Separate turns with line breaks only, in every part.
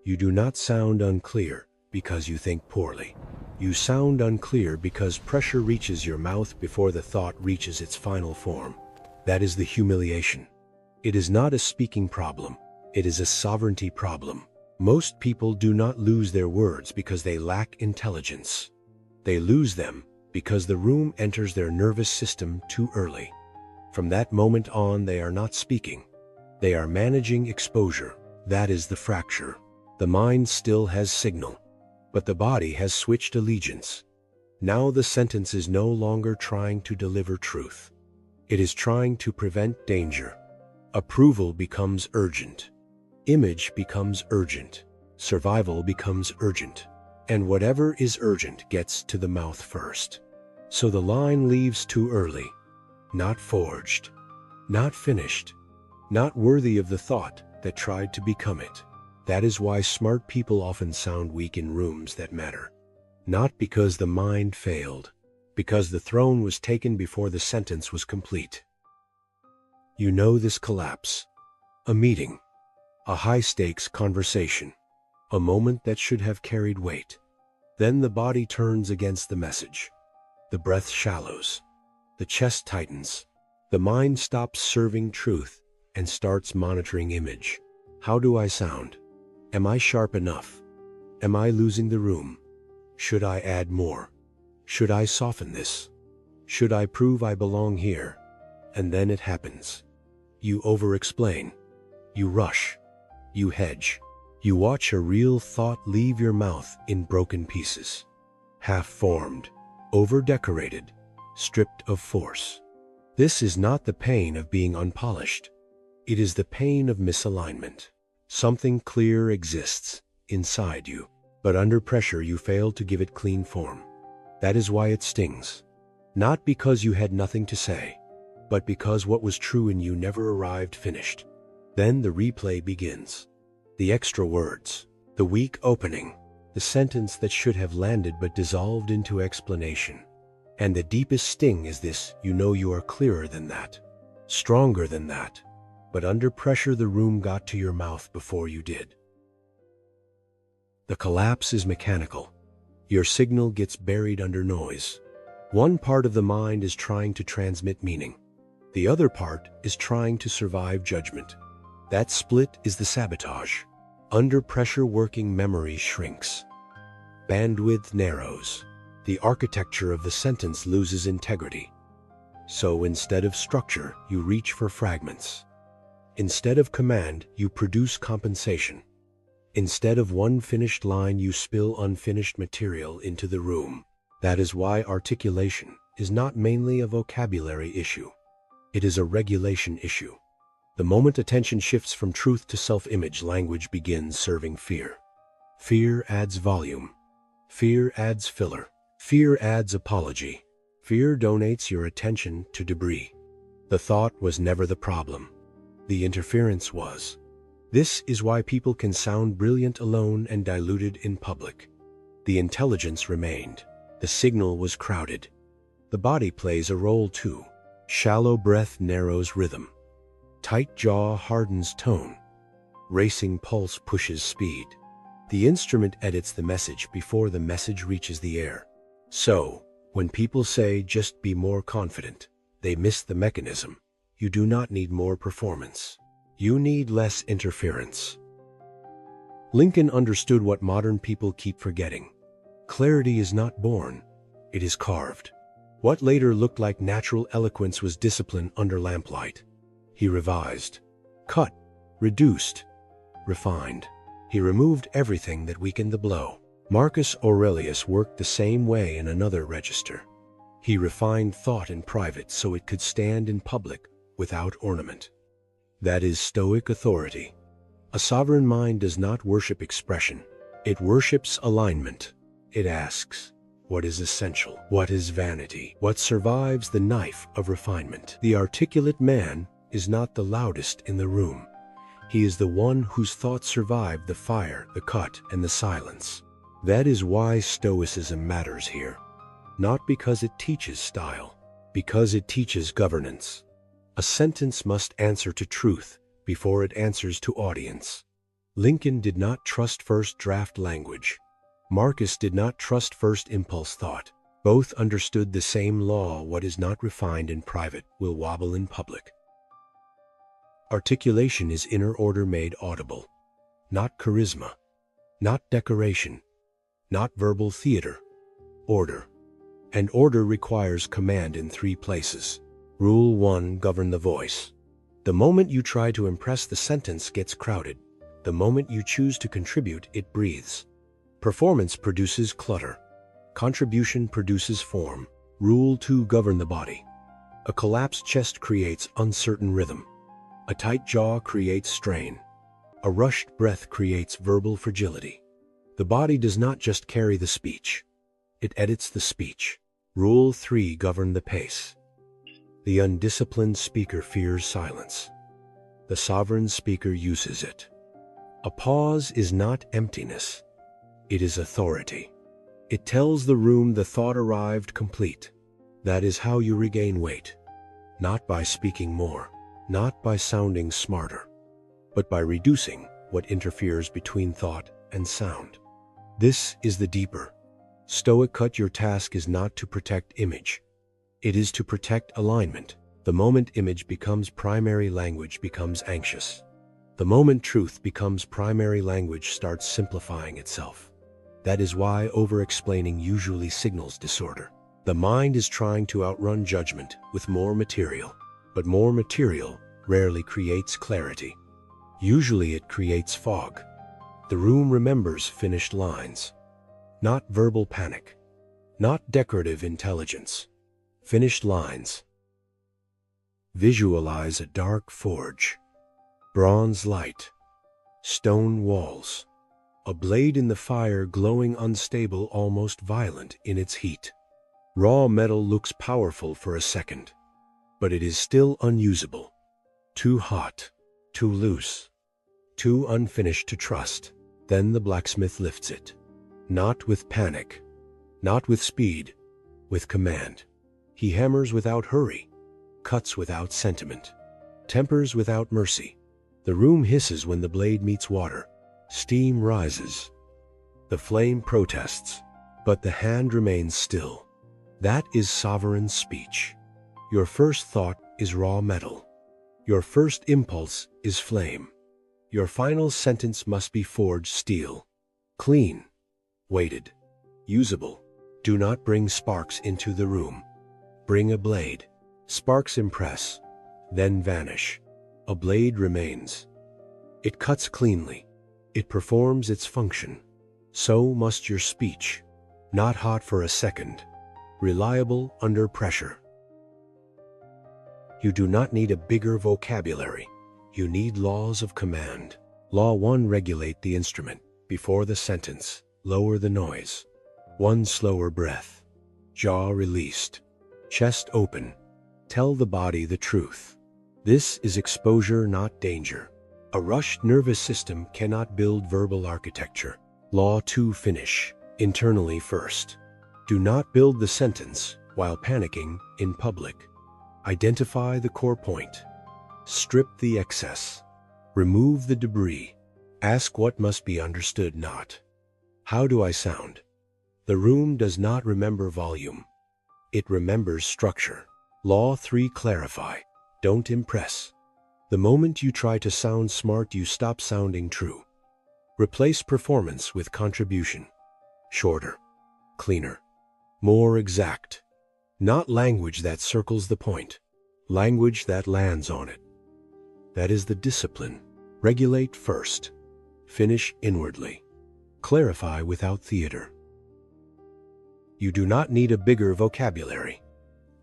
You do not sound unclear because you think poorly. You sound unclear because pressure reaches your mouth before the thought reaches its final form. That is the humiliation. It is not a speaking problem. It is a sovereignty problem. Most people do not lose their words because they lack intelligence. They lose them because the room enters their nervous system too early. From that moment on, they are not speaking. They are managing exposure. That is the fracture. The mind still has signal, but the body has switched allegiance. Now the sentence is no longer trying to deliver truth. It is trying to prevent danger. Approval becomes urgent. Image becomes urgent. Survival becomes urgent. And whatever is urgent gets to the mouth first. So the line leaves too early. Not forged. Not finished. Not worthy of the thought that tried to become it. That is why smart people often sound weak in rooms that matter. Not because the mind failed, because the throne was taken before the sentence was complete. You know this collapse. A meeting. A high-stakes conversation. A moment that should have carried weight. Then the body turns against the message. The breath shallows. The chest tightens. The mind stops serving truth and starts monitoring image. How do I sound? Am I sharp enough? Am I losing the room? Should I add more? Should I soften this? Should I prove I belong here? And then it happens. You over-explain. You rush. You hedge. You watch a real thought leave your mouth in broken pieces. Half-formed, over-decorated, stripped of force. This is not the pain of being unpolished. It is the pain of misalignment. Something clear exists inside you, but under pressure you fail to give it clean form. That is why it stings. Not because you had nothing to say, but because what was true in you never arrived finished. Then the replay begins. The extra words, the weak opening, the sentence that should have landed but dissolved into explanation. And the deepest sting is this: you know you are clearer than that, stronger than that. But under pressure the room got to your mouth before you did. The collapse is mechanical. Your signal gets buried under noise. One part of the mind is trying to transmit meaning. The other part is trying to survive judgment. That split is the sabotage. Under pressure, working memory shrinks. Bandwidth narrows. The architecture of the sentence loses integrity. So instead of structure, you reach for fragments. Instead of command, you produce compensation. Instead of one finished line, you spill unfinished material into the room. That is why articulation is not mainly a vocabulary issue. It is a regulation issue. The moment attention shifts from truth to self-image, language begins serving fear. Fear adds volume. Fear adds filler. Fear adds apology. Fear donates your attention to debris. The thought was never the problem. The interference was. This is why people can sound brilliant alone and diluted in public. The intelligence remained. The signal was crowded. The body plays a role too. Shallow breath narrows rhythm. Tight jaw hardens tone. Racing pulse pushes speed. The instrument edits the message before the message reaches the air. So, when people say just be more confident, they miss the mechanism. You do not need more performance. You need less interference. Lincoln understood what modern people keep forgetting. Clarity is not born, it is carved. What later looked like natural eloquence was discipline under lamplight. He revised, cut, reduced, refined. He removed everything that weakened the blow. Marcus Aurelius worked the same way in another register. He refined thought in private so it could stand in public without ornament. That is Stoic authority. A sovereign mind does not worship expression. It worships alignment. It asks, what is essential? What is vanity? What survives the knife of refinement? The articulate man is not the loudest in the room. He is the one whose thoughts survived the fire, the cut, and the silence. That is why Stoicism matters here. Not because it teaches style, because it teaches governance. A sentence must answer to truth before it answers to audience. Lincoln did not trust first draft language. Marcus did not trust first impulse thought. Both understood the same law: what is not refined in private will wobble in public. Articulation is inner order made audible. Not charisma, not decoration, not verbal theater. Order. And order requires command in 3 places. Rule 1: govern the voice. The moment you try to impress, the sentence gets crowded. The moment you choose to contribute, it breathes. Performance produces clutter. Contribution produces form. Rule 2: govern the body. A collapsed chest creates uncertain rhythm. A tight jaw creates strain. A rushed breath creates verbal fragility. The body does not just carry the speech. It edits the speech. Rule 3: govern the pace. The undisciplined speaker fears silence. The sovereign speaker uses it. A pause is not emptiness. It is authority. It tells the room the thought arrived complete. That is how you regain weight. Not by speaking more, not by sounding smarter, but by reducing what interferes between thought and sound. This is the deeper Stoic cut. Your task is not to protect image. It is to protect alignment. The moment image becomes primary, language becomes anxious. The moment truth becomes primary, language starts simplifying itself. That is why over-explaining usually signals disorder. The mind is trying to outrun judgment with more material, but more material rarely creates clarity. Usually it creates fog. The room remembers finished lines, not verbal panic, not decorative intelligence. Finished lines. Visualize a dark forge, bronze light, stone walls, a blade in the fire glowing, unstable, almost violent in its heat. Raw metal looks powerful for a second, but it is still unusable. Too hot, too loose, too unfinished to trust. Then the blacksmith lifts it. Not with panic, not with speed, with command. He hammers without hurry, cuts without sentiment, tempers without mercy. The room hisses when the blade meets water. Steam rises. The flame protests, but the hand remains still. That is sovereign speech. Your first thought is raw metal. Your first impulse is flame. Your final sentence must be forged steel. Clean, weighted, usable. Do not bring sparks into the room. Bring a blade. Sparks impress, then vanish. A blade remains. It cuts cleanly. It performs its function. So must your speech. Not hot for a second. Reliable under pressure. You do not need a bigger vocabulary. You need laws of command. Law 1: regulate the instrument. Before the sentence, lower the noise. 1 slower breath. Jaw released. Chest open. Tell the body the truth. This is exposure, not danger. A rushed nervous system cannot build verbal architecture. Law 2: finish. Internally first. Do not build the sentence while panicking in public. Identify the core point. Strip the excess. Remove the debris. Ask what must be understood, not how do I sound. The room does not remember volume. It remembers structure. Law 3: clarify. Don't impress. The moment you try to sound smart, you stop sounding true. Replace performance with contribution. Shorter, cleaner, more exact. Not language that circles the point. Language that lands on it. That is the discipline. Regulate first. Finish inwardly. Clarify without theater. You do not need a bigger vocabulary.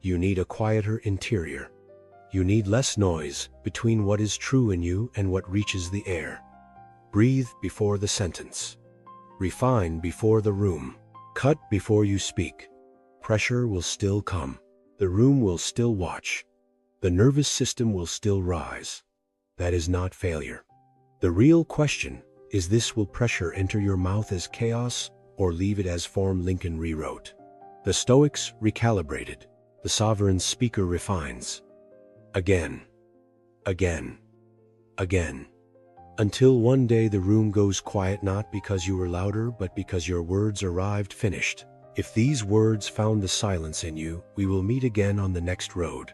You need a quieter interior. You need less noise between what is true in you and what reaches the air. Breathe before the sentence. Refine before the room. Cut before you speak. Pressure will still come. The room will still watch. The nervous system will still rise. That is not failure. The real question is this: will pressure enter your mouth as chaos or leave it as form? Lincoln rewrote. The Stoics recalibrated. The sovereign speaker refines. Again, again, again. Until one day the room goes quiet, not because you were louder, but because your words arrived finished. If these words found the silence in you, we will meet again on the next road.